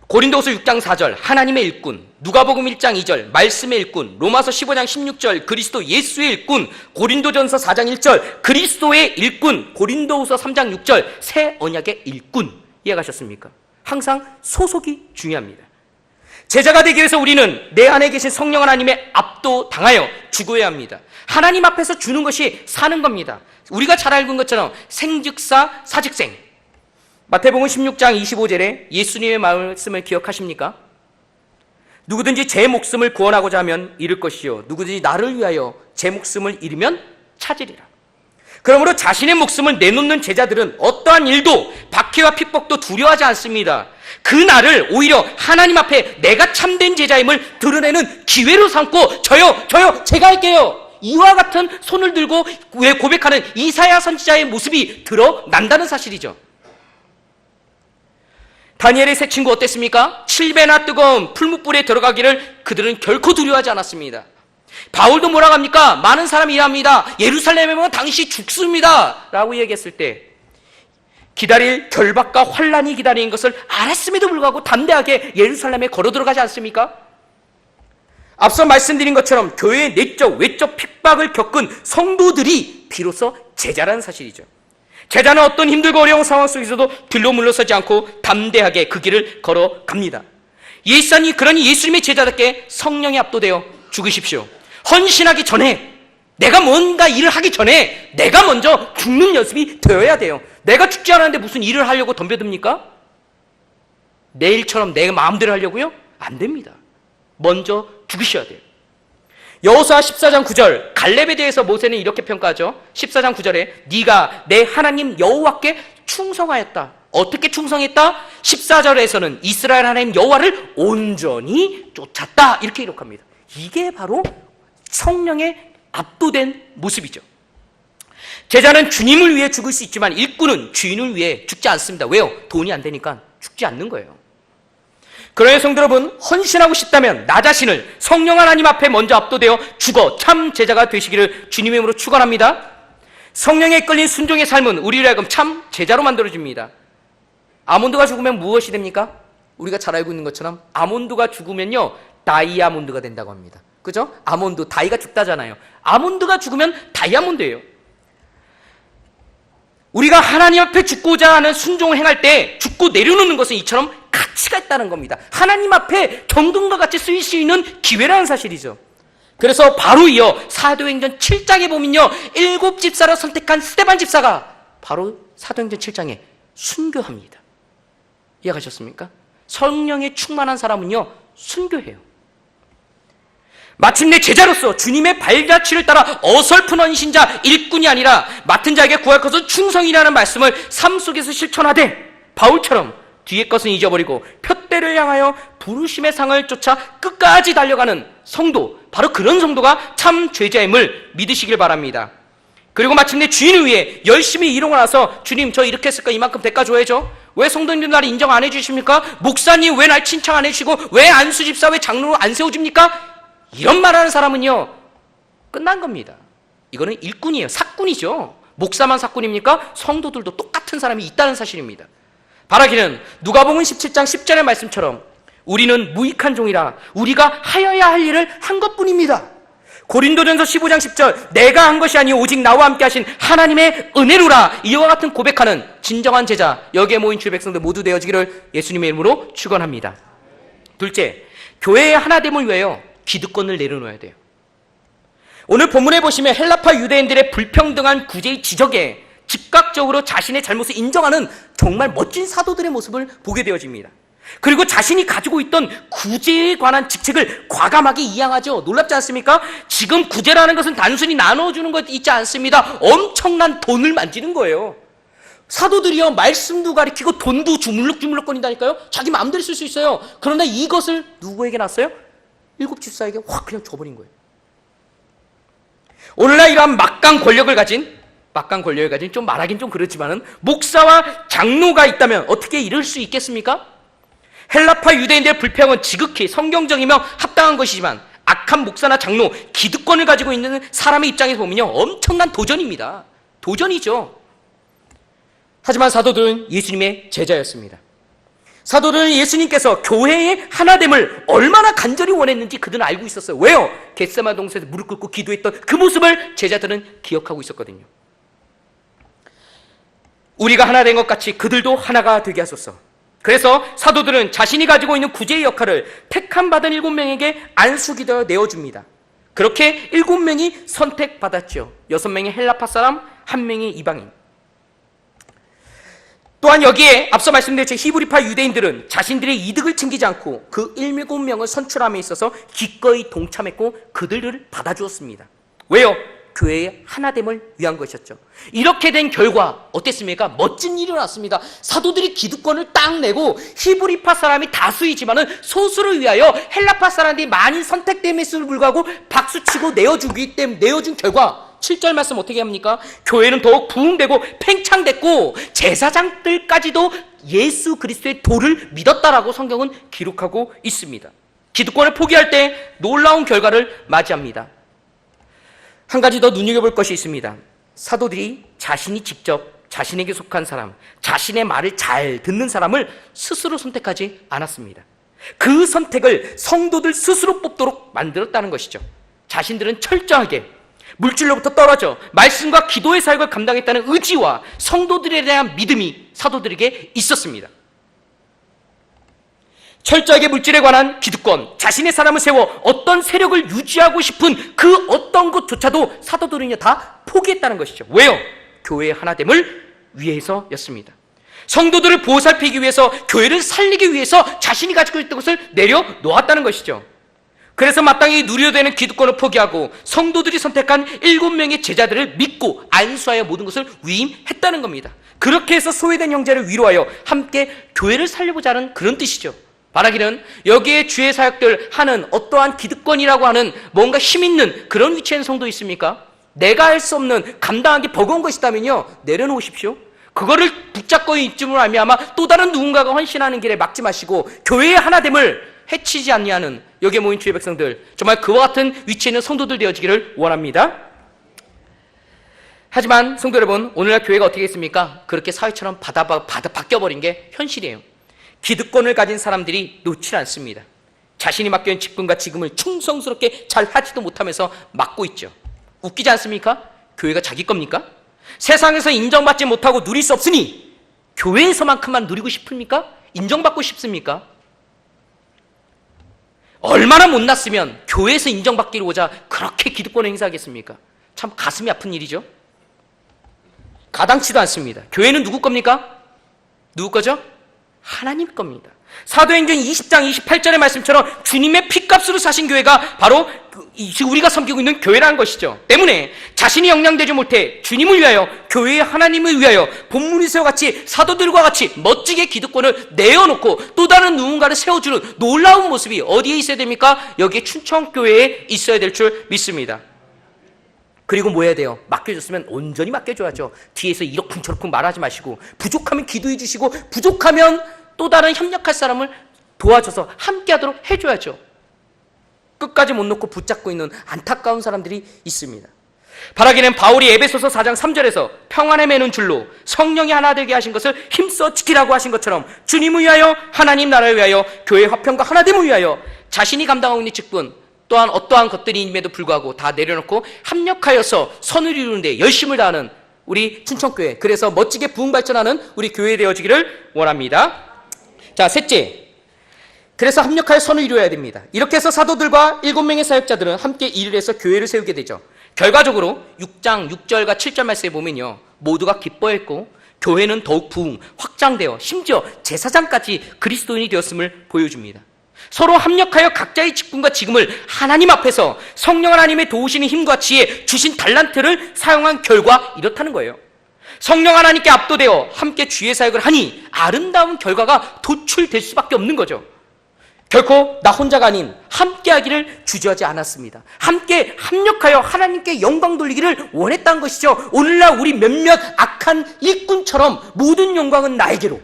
고린도후서 6장 4절 하나님의 일꾼, 누가복음 1장 2절 말씀의 일꾼, 로마서 15장 16절 그리스도 예수의 일꾼, 고린도전서 4장 1절 그리스도의 일꾼, 고린도후서 3장 6절 새 언약의 일꾼. 이해가셨습니까? 항상 소속이 중요합니다. 제자가 되기 위해서 우리는 내 안에 계신 성령 하나님의 압도당하여 죽어야 합니다. 하나님 앞에서 주는 것이 사는 겁니다. 우리가 잘 알고 있는 것처럼 생즉사 사즉생. 마태복음 16장 25절에 예수님의 말씀을 기억하십니까? 누구든지 제 목숨을 구원하고자 하면 잃을 것이요 누구든지 나를 위하여 제 목숨을 잃으면 찾으리라. 그러므로 자신의 목숨을 내놓는 제자들은 어떠한 일도 박해와 핍박도 두려워하지 않습니다. 그 날을 오히려 하나님 앞에 내가 참된 제자임을 드러내는 기회로 삼고 저요 제가 할게요 이와 같은 손을 들고 고백하는 이사야 선지자의 모습이 드러난다는 사실이죠. 다니엘의 세 친구 어땠습니까? 7배나 뜨거운 풀무불에 들어가기를 그들은 결코 두려워하지 않았습니다. 바울도 뭐라고 합니까? 많은 사람이 일합니다. 예루살렘에 오면 당시 죽습니다 라고 얘기했을 때 기다릴 결박과 환란이 기다리는 것을 알았음에도 불구하고 담대하게 예루살렘에 걸어 들어가지 않습니까? 앞서 말씀드린 것처럼 교회의 내적 외적 핍박을 겪은 성도들이 비로소 제자라는 사실이죠. 제자는 어떤 힘들고 어려운 상황 속에서도 뒤로 물러서지 않고 담대하게 그 길을 걸어갑니다. 그러니 예수님의 제자답게 성령에 압도되어 죽으십시오. 헌신하기 전에 내가 뭔가 일을 하기 전에 내가 먼저 죽는 연습이 되어야 돼요. 내가 죽지 않았는데 무슨 일을 하려고 덤벼듭니까? 내 일처럼 내 마음대로 하려고요? 안 됩니다. 먼저 죽으셔야 돼요. 여호수아 14장 9절 갈렙에 대해서 모세는 이렇게 평가하죠. 14장 9절에 네가 내 하나님 여호와께 충성하였다. 어떻게 충성했다? 14절에서는 이스라엘 하나님 여호와를 온전히 쫓았다. 이렇게 기록합니다. 이게 바로 성령에 압도된 모습이죠. 제자는 주님을 위해 죽을 수 있지만 일꾼은 주인을 위해 죽지 않습니다. 왜요? 돈이 안 되니까 죽지 않는 거예요. 그러나 성도 여러분, 헌신하고 싶다면 나 자신을 성령 하나님 앞에 먼저 압도되어 죽어 참 제자가 되시기를 주님의 이름으로 축원합니다. 성령에 끌린 순종의 삶은 우리를 하여금 참 제자로 만들어줍니다. 아몬드가 죽으면 무엇이 됩니까? 우리가 잘 알고 있는 것처럼 아몬드가 죽으면요 다이아몬드가 된다고 합니다. 그죠? 아몬드, 다이가 죽다잖아요. 아몬드가 죽으면 다이아몬드예요. 우리가 하나님 앞에 죽고자 하는 순종을 행할 때 죽고 내려놓는 것은 이처럼 가치가 있다는 겁니다. 하나님 앞에 정금과 같이 쓰일 수 있는 기회라는 사실이죠. 그래서 바로 이어 사도행전 7장에 보면요 7 집사로 선택한 스데반 집사가 바로 사도행전 7장에 순교합니다. 이해가셨습니까? 성령에 충만한 사람은요 순교해요. 마침내 제자로서 주님의 발자취를 따라 어설픈 헌신자 일꾼이 아니라 맡은 자에게 구할 것은 충성이라는 말씀을 삶 속에서 실천하되 바울처럼 뒤의 것은 잊어버리고 표대를 향하여 부르심의 상을 쫓아 끝까지 달려가는 성도, 바로 그런 성도가 참 제자임을 믿으시길 바랍니다. 그리고 마침내 주인을 위해 열심히 일하고 나서 주님 저 이렇게 했을까 이만큼 대가 줘야죠. 왜 성도님들 날 인정 안 해주십니까? 목사님 왜 날 칭찬 안 해주시고 왜 안수집사 왜 장로로 안 세워줍니까? 이런 말하는 사람은요 끝난 겁니다. 이거는 일꾼이에요. 사꾼이죠. 목사만 사꾼입니까? 성도들도 똑같은 사람이 있다는 사실입니다. 바라기는 누가복음 17장 10절의 말씀처럼 우리는 무익한 종이라 우리가 하여야 할 일을 한 것뿐입니다. 고린도전서 15장 10절 내가 한 것이 아니오 오직 나와 함께 하신 하나님의 은혜로라 이와 같은 고백하는 진정한 제자 여기에 모인 주 백성들 모두 되어지기를 예수님의 이름으로 축원합니다. 둘째, 교회의 하나됨을 위하여 기득권을 내려놓아야 돼요. 오늘 본문에 보시면 헬라파 유대인들의 불평등한 구제의 지적에 즉각적으로 자신의 잘못을 인정하는 정말 멋진 사도들의 모습을 보게 되어집니다. 그리고 자신이 가지고 있던 구제에 관한 직책을 과감하게 이양하죠. 놀랍지 않습니까? 지금 구제라는 것은 단순히 나눠주는 것 있지 않습니다. 엄청난 돈을 만지는 거예요. 사도들이요, 말씀도 가리키고 돈도 주물럭주물럭 거린다니까요. 자기 마음대로 쓸 수 있어요. 그러나 이것을 누구에게 놨어요? 7 집사에게 확 그냥 줘버린 거예요. 오늘날 이러한 막강 권력을 가진 좀 말하긴 좀 그렇지만은 목사와 장로가 있다면 어떻게 이럴 수 있겠습니까? 헬라파 유대인들의 불평은 지극히 성경적이며 합당한 것이지만 악한 목사나 장로, 기득권을 가지고 있는 사람의 입장에서 보면요, 엄청난 도전입니다. 도전이죠. 하지만 사도들은 예수님의 제자였습니다. 사도들은 예수님께서 교회의 하나됨을 얼마나 간절히 원했는지 그들은 알고 있었어요. 왜요? 겟세마네 동산에서 무릎 꿇고 기도했던 그 모습을 제자들은 기억하고 있었거든요. 우리가 하나 된 것 같이 그들도 하나가 되게 하소서. 그래서 사도들은 자신이 가지고 있는 구제의 역할을 택함 받은 7명에게 안수기도에 내어줍니다. 그렇게 7명이 선택받았죠. 6명이 헬라파 사람, 1명이 이방인. 또한 여기에 앞서 말씀드렸죠. 히브리파 유대인들은 자신들의 이득을 챙기지 않고 그 7명을 선출함에 있어서 기꺼이 동참했고 그들을 받아주었습니다. 왜요? 교회의 하나됨을 위한 것이었죠. 이렇게 된 결과 어땠습니까? 멋진 일이 일어났습니다. 사도들이 기득권을 딱 내고 히브리파 사람이 다수이지만은 소수를 위하여 헬라파 사람들이 많이 선택됨에도 불구하고 박수치고 내어준 결과 7절 말씀 어떻게 합니까? 교회는 더욱 부흥되고 팽창됐고 제사장들까지도 예수 그리스도의 도를 믿었다라고 성경은 기록하고 있습니다. 기득권을 포기할 때 놀라운 결과를 맞이합니다. 한 가지 더 눈여겨볼 것이 있습니다. 사도들이 자신이 직접 자신에게 속한 사람, 자신의 말을 잘 듣는 사람을 스스로 선택하지 않았습니다. 그 선택을 성도들 스스로 뽑도록 만들었다는 것이죠. 자신들은 철저하게 물질로부터 떨어져 말씀과 기도의 사역을 감당했다는 의지와 성도들에 대한 믿음이 사도들에게 있었습니다. 철저하게 물질에 관한 기득권, 자신의 사람을 세워 어떤 세력을 유지하고 싶은 그 어떤 것조차도 사도들은요 다 포기했다는 것이죠. 왜요? 교회의 하나됨을 위해서였습니다. 성도들을 보살피기 위해서, 교회를 살리기 위해서 자신이 가지고 있던 것을 내려놓았다는 것이죠. 그래서 마땅히 누려야 되는 기득권을 포기하고 성도들이 선택한 7명의 제자들을 믿고 안수하여 모든 것을 위임했다는 겁니다. 그렇게 해서 소외된 형제를 위로하여 함께 교회를 살려보자는 그런 뜻이죠. 말하기는 여기에 주의 사역들 하는 어떠한 기득권이라고 하는 뭔가 힘 있는 그런 위치에 있는 성도 있습니까? 내가 할 수 없는 감당하기 버거운 것이 있다면요 내려놓으십시오. 그거를 붙잡고 있음으로 알미암아 또 다른 누군가가 헌신하는 길에 막지 마시고 교회의 하나됨을 해치지 않냐는 여기에 모인 주의 백성들, 정말 그와 같은 위치에 있는 성도들 되어지기를 원합니다. 하지만 성도 여러분, 오늘날 교회가 어떻게 했습니까? 그렇게 사회처럼 바뀌어버린 게 현실이에요. 기득권을 가진 사람들이 놓지 않습니다. 자신이 맡겨진 직분과 직임을 충성스럽게 잘 하지도 못하면서 맡고 있죠. 웃기지 않습니까? 교회가 자기 겁니까? 세상에서 인정받지 못하고 누릴 수 없으니 교회에서만큼만 누리고 싶습니까? 인정받고 싶습니까? 얼마나 못났으면 교회에서 인정받기로자 그렇게 기득권을 행사하겠습니까? 참 가슴이 아픈 일이죠. 가당치도 않습니다. 교회는 누구 겁니까? 누구 거죠? 하나님 겁니다. 사도행전 20장 28절의 말씀처럼 주님의 피값으로 사신 교회가 바로 우리가 섬기고 있는 교회라는 것이죠. 때문에 자신이 영향되지 못해 주님을 위하여, 교회의 하나님을 위하여 본문에서 같이 사도들과 같이 멋지게 기득권을 내어놓고 또 다른 누군가를 세워주는 놀라운 모습이 어디에 있어야 됩니까? 여기에 춘천교회에 있어야 될 줄 믿습니다. 그리고 뭐 해야 돼요? 맡겨줬으면 온전히 맡겨줘야죠. 뒤에서 이러쿵저러쿵 말하지 마시고, 부족하면 기도해 주시고, 부족하면 또 다른 협력할 사람을 도와줘서 함께하도록 해줘야죠. 끝까지 못 놓고 붙잡고 있는 안타까운 사람들이 있습니다. 바라기는 바울이 에베소서 4장 3절에서 평안에 매는 줄로 성령이 하나 되게 하신 것을 힘써 지키라고 하신 것처럼 주님을 위하여, 하나님 나라를 위하여, 교회의 화평과 하나됨을 위하여 자신이 감당하고 있는 직분, 또한 어떠한 것들임에도 불구하고 다 내려놓고 합력하여서 선을 이루는데 열심을 다하는 우리 춘천교회, 그래서 멋지게 부흥발전하는 우리 교회 되어지기를 원합니다. 자, 셋째, 그래서 합력하여 선을 이루어야 됩니다. 이렇게 해서 사도들과 7명의 사역자들은 함께 일을 해서 교회를 세우게 되죠. 결과적으로 6장 6절과 7절 말씀에 보면요, 모두가 기뻐했고 교회는 더욱 부흥, 확장되어 심지어 제사장까지 그리스도인이 되었음을 보여줍니다. 서로 합력하여 각자의 직분과 직음을 하나님 앞에서 성령 하나님의 도우시는 힘과 지혜, 주신 달란트를 사용한 결과 이렇다는 거예요. 성령 하나님께 압도되어 함께 주의 사역을 하니 아름다운 결과가 도출될 수밖에 없는 거죠. 결코 나 혼자가 아닌 함께하기를 주저하지 않았습니다. 함께 합력하여 하나님께 영광 돌리기를 원했다는 것이죠. 오늘날 우리 몇몇 악한 일꾼처럼 모든 영광은 나에게로,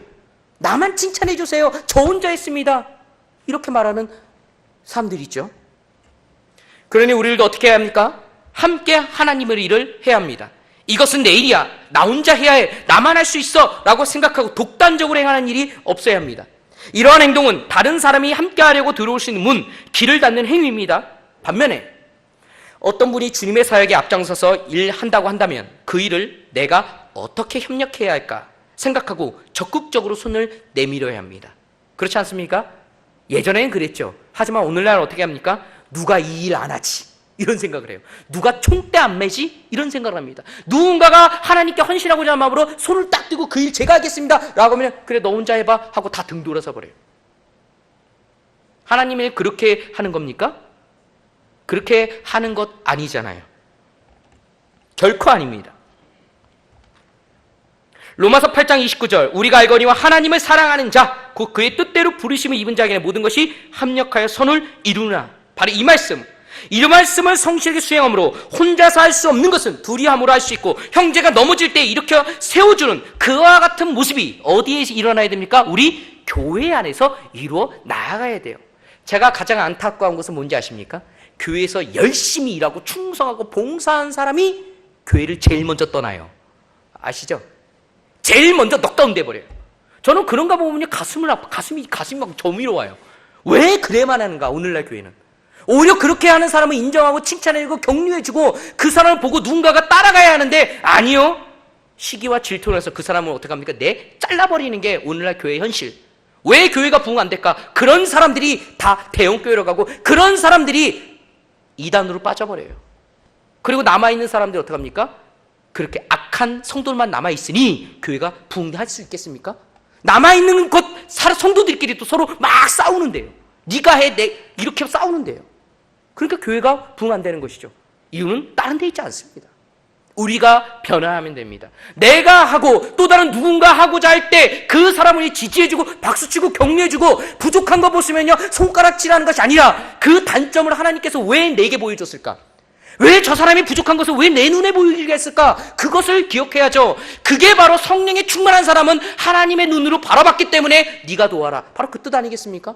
나만 칭찬해 주세요, 저 혼자 했습니다, 이렇게 말하는 사람들이 있죠. 그러니 우리들도 어떻게 해야 합니까? 함께 하나님의 일을 해야 합니다. 이것은 내 일이야, 나 혼자 해야 해, 나만 할 수 있어 라고 생각하고 독단적으로 행하는 일이 없어야 합니다. 이러한 행동은 다른 사람이 함께 하려고 들어올 수 있는 문, 길을 닫는 행위입니다. 반면에 어떤 분이 주님의 사역에 앞장서서 일한다고 한다면 그 일을 내가 어떻게 협력해야 할까 생각하고 적극적으로 손을 내밀어야 합니다. 그렇지 않습니까? 예전에는 그랬죠. 하지만 오늘날 어떻게 합니까? 누가 이 일 안 하지? 이런 생각을 해요. 누가 총대 안 매지? 이런 생각을 합니다. 누군가가 하나님께 헌신하고자 하는 마음으로 손을 딱 들고 그 일 제가 하겠습니다 라고 하면 그래 너 혼자 해봐 하고 다 등 돌아서 버려요. 하나님의 그렇게 하는 겁니까? 그렇게 하는 것 아니잖아요. 결코 아닙니다. 로마서 8장 29절 우리가 알거니와 하나님을 사랑하는 자 곧 그의 뜻대로 부르심을 입은 자에게는 모든 것이 합력하여 선을 이루나. 바로 이 말씀, 이 말씀을 성실하게 수행함으로 혼자서 할 수 없는 것은 둘이 함으로 할 수 있고 형제가 넘어질 때 일으켜 세워주는 그와 같은 모습이 어디에 일어나야 됩니까? 우리 교회 안에서 이루어 나아가야 돼요. 제가 가장 안타까운 것은 뭔지 아십니까? 교회에서 열심히 일하고 충성하고 봉사한 사람이 교회를 제일 먼저 떠나요. 아시죠? 제일 먼저 넉다운 돼버려요. 저는 그런 거 보면 가슴이 막 저미로 와요. 왜 그래만 하는가 오늘날 교회는. 오히려 그렇게 하는 사람을 인정하고 칭찬해주고 격려해주고 그 사람을 보고 누군가가 따라가야 하는데 아니요. 시기와 질투를 해서 그 사람을 어떻게 합니까? 잘라버리는 게 오늘날 교회의 현실. 왜 교회가 부흥 안 될까? 그런 사람들이 다 대형교회로 가고 그런 사람들이 이단으로 빠져버려요. 그리고 남아있는 사람들이 어떻게 합니까? 그렇게 악한 성도들만 남아있으니 교회가 부흥할 수 있겠습니까? 남아있는 것 성도들끼리 또 서로 막 싸우는데요. 네가 해, 이렇게 싸우는데요. 그러니까 교회가 부흥 안 되는 것이죠. 이유는 다른 데 있지 않습니다. 우리가 변화하면 됩니다. 내가 하고 또 다른 누군가 하고자 할 때 그 사람을 지지해주고 박수치고 격려해주고 부족한 거 보시면요 손가락질하는 것이 아니라 그 단점을 하나님께서 왜 내게 보여줬을까? 왜 저 사람이 부족한 것을 왜 내 눈에 보이게 했을까? 그것을 기억해야죠. 그게 바로 성령에 충만한 사람은 하나님의 눈으로 바라봤기 때문에 네가 도와라. 바로 그 뜻 아니겠습니까?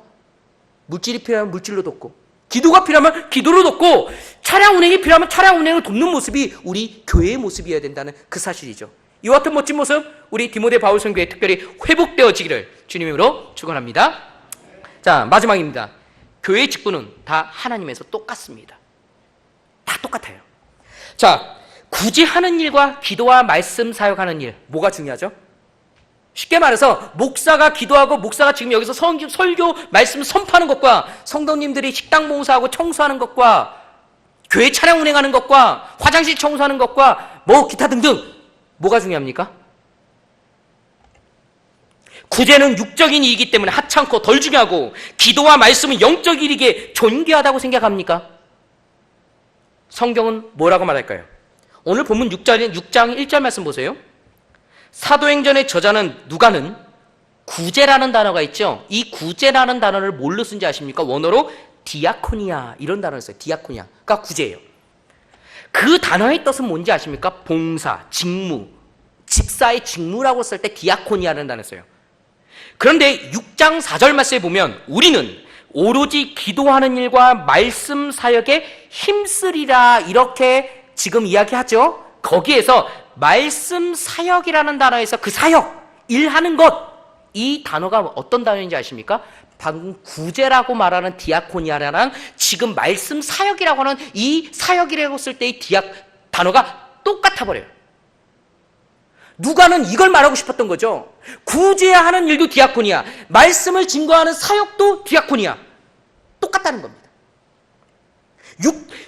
물질이 필요하면 물질로 돕고 기도가 필요하면 기도로 돕고 차량 운행이 필요하면 차량 운행을 돕는 모습이 우리 교회의 모습이어야 된다는 그 사실이죠. 이와 같은 멋진 모습 우리 디모데 바울 선교회 특별히 회복되어지기를 주님의 이름으로 축원합니다. 자, 마지막입니다. 교회의 직분은 다 하나님에서 똑같습니다. 다 똑같아요. 자, 굳이 하는 일과 기도와 말씀 사역하는 일 뭐가 중요하죠? 쉽게 말해서 목사가 기도하고 목사가 지금 여기서 설교 말씀 선포하는 것과 성도님들이 식당 봉사하고 청소하는 것과 교회 차량 운행하는 것과 화장실 청소하는 것과 뭐 기타 등등 뭐가 중요합니까? 구제는 육적인 일이기 때문에 하찮고 덜 중요하고 기도와 말씀은 영적 일이기에 존귀하다고 생각합니까? 성경은 뭐라고 말할까요? 오늘 본문 6장 1절 말씀 보세요. 사도행전의 저자는 누가는 구제라는 단어가 있죠. 이 구제라는 단어를 뭘로 쓴지 아십니까? 원어로 디아코니아 이런 단어를 써요. 디아코니아가 구제예요. 그 단어의 뜻은 뭔지 아십니까? 봉사, 직무, 집사의 직무라고 쓸 때 디아코니아라는 단어를 써요. 그런데 6장 4절 말씀에 보면 우리는 오로지 기도하는 일과 말씀 사역에 힘쓰리라 이렇게 지금 이야기하죠. 거기에서 말씀 사역이라는 단어에서 그 사역, 일하는 것, 이 단어가 어떤 단어인지 아십니까? 방금 구제라고 말하는 디아코니아라는 지금 말씀 사역이라고 하는 이 사역이라고 쓸 때 이 단어가 똑같아 버려요. 누가는 이걸 말하고 싶었던 거죠. 구제해야 하는 일도 디아코니아, 말씀을 증거하는 사역도 디아코니아. 똑같다는 겁니다.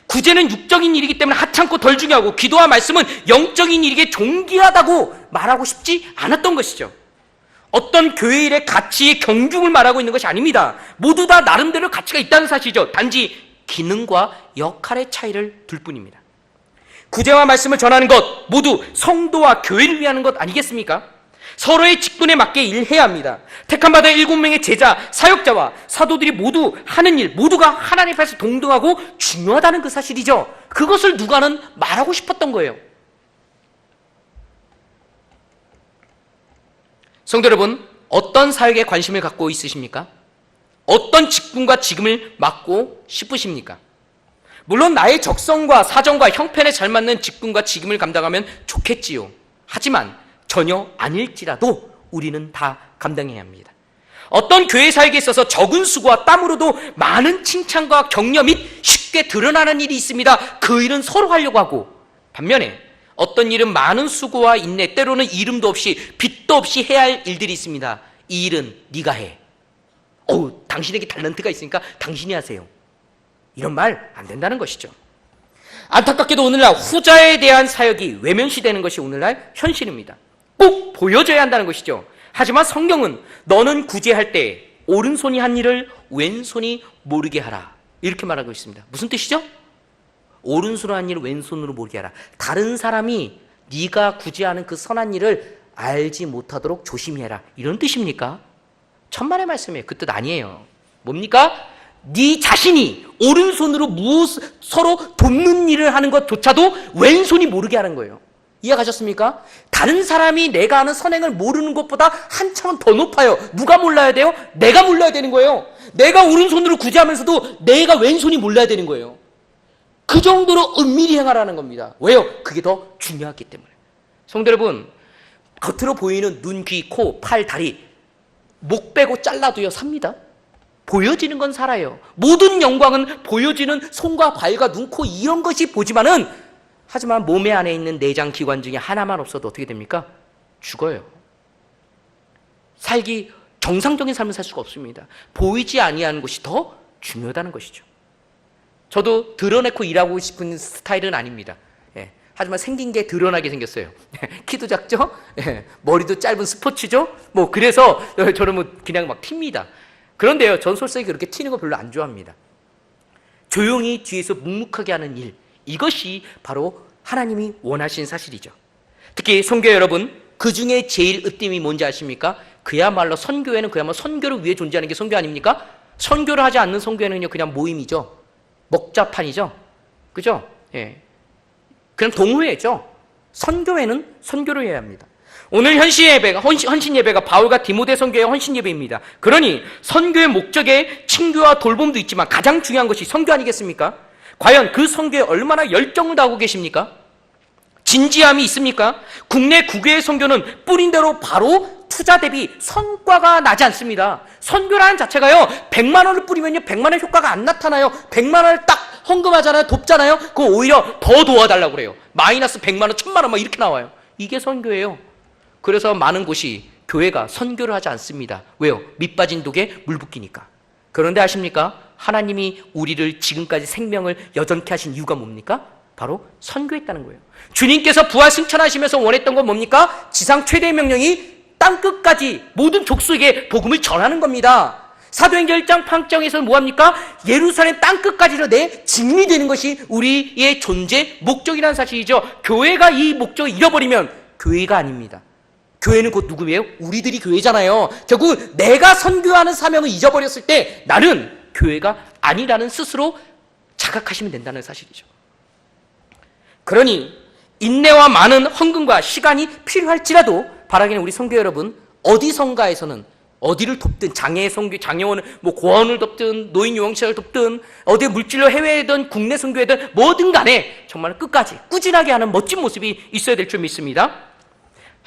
구제는 육적인 일이기 때문에 하찮고 덜 중요하고, 기도와 말씀은 영적인 일이기에 존귀하다고 말하고 싶지 않았던 것이죠. 어떤 교회 일의 가치의 경중을 말하고 있는 것이 아닙니다. 모두 다 나름대로 가치가 있다는 사실이죠. 단지 기능과 역할의 차이를 둘 뿐입니다. 구제와 말씀을 전하는 것 모두 성도와 교회를 위하는 것 아니겠습니까? 서로의 직분에 맞게 일해야 합니다. 택함받은 7명의 제자, 사역자와 사도들이 모두 하는 일 모두가 하나님 앞에서 동등하고 중요하다는 그 사실이죠. 그것을 누가는 말하고 싶었던 거예요. 성도 여러분, 어떤 사역에 관심을 갖고 있으십니까? 어떤 직분과 직임을 맡고 싶으십니까? 물론 나의 적성과 사정과 형편에 잘 맞는 직분과 직임을 감당하면 좋겠지요. 하지만 전혀 아닐지라도 우리는 다 감당해야 합니다. 어떤 교회 사역에 있어서 적은 수고와 땀으로도 많은 칭찬과 격려 및 쉽게 드러나는 일이 있습니다. 그 일은 서로 하려고 하고, 반면에 어떤 일은 많은 수고와 인내, 때로는 이름도 없이 빚도 없이 해야 할 일들이 있습니다. 이 일은 네가 해. 당신에게 탤런트가 있으니까 당신이 하세요. 이런 말 안 된다는 것이죠. 안타깝게도 오늘날 후자에 대한 사역이 외면시되는 것이 오늘날 현실입니다. 꼭 보여줘야 한다는 것이죠. 하지만 성경은 너는 구제할 때 오른손이 한 일을 왼손이 모르게 하라, 이렇게 말하고 있습니다. 무슨 뜻이죠? 오른손으로 한 일을 왼손으로 모르게 하라. 다른 사람이 네가 구제하는 그 선한 일을 알지 못하도록 조심히 해라, 이런 뜻입니까? 천만의 말씀이에요. 그 뜻 아니에요. 뭡니까? 네 자신이 오른손으로 서로 돕는 일을 하는 것조차도 왼손이 모르게 하는 거예요. 이해가셨습니까? 다른 사람이 내가 하는 선행을 모르는 것보다 한참은 더 높아요. 누가 몰라야 돼요? 내가 몰라야 되는 거예요. 내가 오른손으로 구제하면서도 내가 왼손이 몰라야 되는 거예요. 그 정도로 은밀히 행하라는 겁니다. 왜요? 그게 더 중요하기 때문에. 성도 여러분, 겉으로 보이는 눈, 귀, 코, 팔, 다리, 목 빼고 잘라도요 삽니다. 보여지는 건 살아요. 모든 영광은 보여지는 손과 발과 눈, 코 이런 것이 보지만은, 하지만 몸에 안에 있는 내장 기관 중에 하나만 없어도 어떻게 됩니까? 죽어요. 정상적인 삶을 살 수가 없습니다. 보이지 아니하는 것이 더 중요하다는 것이죠. 저도 드러내고 일하고 싶은 스타일은 아닙니다. 하지만 생긴 게 드러나게 생겼어요. 키도 작죠? 머리도 짧은 스포츠죠? 그래서 저는 그냥 막 튑니다. 그런데요, 전 솔직히 그렇게 튀는 거 별로 안 좋아합니다. 조용히 뒤에서 묵묵하게 하는 일, 이것이 바로 하나님이 원하신 사실이죠. 특히 선교 여러분, 그 중에 제일 으뜸이 뭔지 아십니까? 그야말로 선교회는 그야말로 선교를 위해 존재하는 게 선교 아닙니까? 선교를 하지 않는 선교회는요 그냥 모임이죠. 먹자판이죠. 그죠? 그냥 동호회죠. 선교회는 선교를 해야 합니다. 오늘 헌신 예배가 바울과 디모데 선교의 헌신 예배입니다. 그러니 선교의 목적에 친교와 돌봄도 있지만 가장 중요한 것이 선교 아니겠습니까? 과연 그 선교에 얼마나 열정을 다하고 계십니까? 진지함이 있습니까? 국내 국외의 선교는 뿌린 대로 바로 투자 대비 성과가 나지 않습니다. 선교라는 자체가요 100만 원을 뿌리면요 100만 원 효과가 안 나타나요. 100만 원을 딱 헌금하잖아요. 돕잖아요. 그거 오히려 더 도와달라고 그래요. 마이너스 100만 원, 1000만 원 막 이렇게 나와요. 이게 선교예요. 그래서 많은 곳이 교회가 선교를 하지 않습니다. 왜요? 밑빠진 독에 물 붓기니까. 그런데 아십니까? 하나님이 우리를 지금까지 생명을 여전케 하신 이유가 뭡니까? 바로 선교했다는 거예요. 주님께서 부활 승천하시면서 원했던 건 뭡니까? 지상 최대의 명령이 땅끝까지 모든 족속에게 복음을 전하는 겁니다. 사도행전 1장 8장에서는 뭐합니까? 예루살렘 땅끝까지로 내 증인이 되는 것이 우리의 존재 목적이라는 사실이죠. 교회가 이 목적을 잃어버리면 교회가 아닙니다. 교회는 곧 누구예요? 우리들이 교회잖아요. 결국 내가 선교하는 사명을 잊어버렸을 때 나는 교회가 아니라는 스스로 자각하시면 된다는 사실이죠. 그러니 인내와 많은 헌금과 시간이 필요할지라도 바라기는 우리 선교 여러분, 어디선가에서는 어디를 돕든 장애 선교, 장애원을 고아원을 돕든 노인 유흥시설을 돕든 어디 물질로 해외든 국내 선교회든 뭐든 간에 정말 끝까지 꾸준하게 하는 멋진 모습이 있어야 될 줄 믿습니다.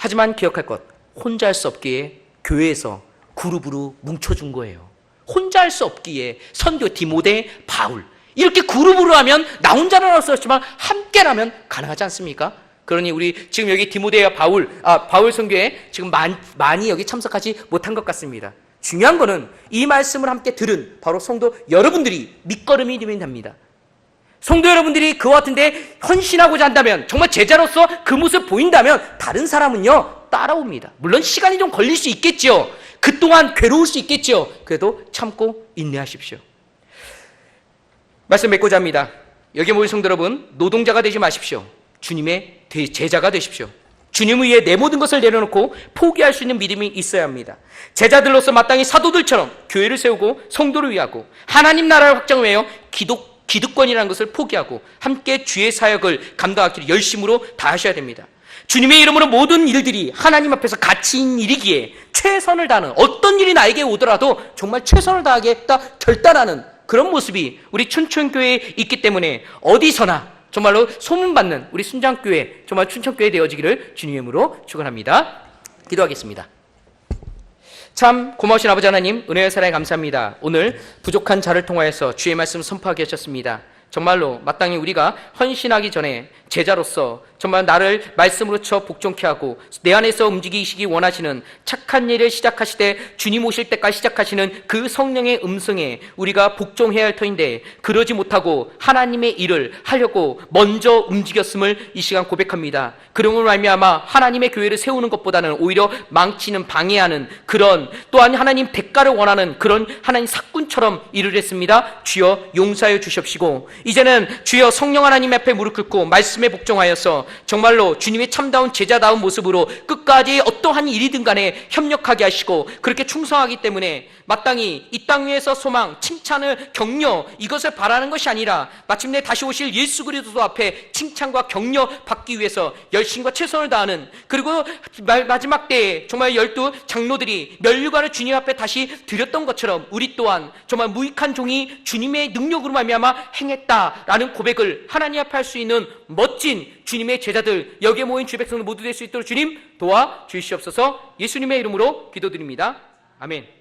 하지만 기억할 것, 혼자 할 수 없기에 교회에서 그룹으로 뭉쳐준 거예요. 혼자 할 수 없기에 선교 디모데, 바울 이렇게 그룹으로 하면 나 혼자는 할 수 없지만 함께라면 가능하지 않습니까? 그러니 우리 지금 여기 디모데와 바울 선교에 지금 많이 여기 참석하지 못한 것 같습니다. 중요한 거는 이 말씀을 함께 들은 바로 성도 여러분들이 밑거름이 되면 됩니다. 성도 여러분들이 그와 같은데 헌신하고자 한다면, 정말 제자로서 그 모습을 보인다면 다른 사람은요 따라옵니다. 물론 시간이 좀 걸릴 수 있겠죠. 그동안 괴로울 수 있겠죠. 그래도 참고 인내하십시오. 말씀 맺고자 합니다. 여기 모인 성도 여러분, 노동자가 되지 마십시오. 주님의 제자가 되십시오. 주님을 위해 내 모든 것을 내려놓고 포기할 수 있는 믿음이 있어야 합니다. 제자들로서 마땅히 사도들처럼 교회를 세우고 성도를 위하고 하나님 나라를 확장을 위하여 기득권이라는 것을 포기하고 함께 주의 사역을 감당하기를 열심으로 다하셔야 됩니다. 주님의 이름으로 모든 일들이 하나님 앞에서 가치인 일이기에 최선을 다하는, 어떤 일이 나에게 오더라도 정말 최선을 다하겠다 결단하는 그런 모습이 우리 춘천교회에 있기 때문에 어디서나 정말로 소문받는 우리 순장교회, 정말 춘천교회 되어지기를 주님의 이름으로 축원합니다. 기도하겠습니다. 참 고마우신 아버지 하나님, 은혜의 사랑에 감사합니다. 오늘 부족한 자를 통하여서 주의 말씀 선포하게 하셨습니다. 정말로 마땅히 우리가 헌신하기 전에 제자로서 정말 나를 말씀으로 쳐 복종케 하고 내 안에서 움직이시기 원하시는 착한 일을 시작하시되 주님 오실 때까지 시작하시는 그 성령의 음성에 우리가 복종해야 할 터인데 그러지 못하고 하나님의 일을 하려고 먼저 움직였음을 이 시간 고백합니다. 그러므로 말미암아 하나님의 교회를 세우는 것보다는 오히려 망치는, 방해하는 그런, 또한 하나님 대가를 원하는 그런 하나님 사꾼처럼 일을 했습니다. 주여 용서하여 주십시고 이제는 주여 성령 하나님 앞에 무릎 꿇고 말씀에 복종하여서 정말로 주님의 참다운 제자다운 모습으로 끝까지 어떠한 일이든 간에 협력하게 하시고 그렇게 충성하기 때문에 마땅히 이 땅 위에서 소망, 칭찬을, 격려 이것을 바라는 것이 아니라 마침내 다시 오실 예수 그리스도 앞에 칭찬과 격려 받기 위해서 열심과 최선을 다하는, 그리고 마지막 때에 정말 12 장로들이 면류관을 주님 앞에 다시 드렸던 것처럼 우리 또한 정말 무익한 종이 주님의 능력으로 말미암아 행했다라는 고백을 하나님 앞에 할 수 있는 멋진 주님의 제자들, 여기에 모인 주 백성들 모두 될 수 있도록 주님 도와주시옵소서. 예수님의 이름으로 기도드립니다. 아멘.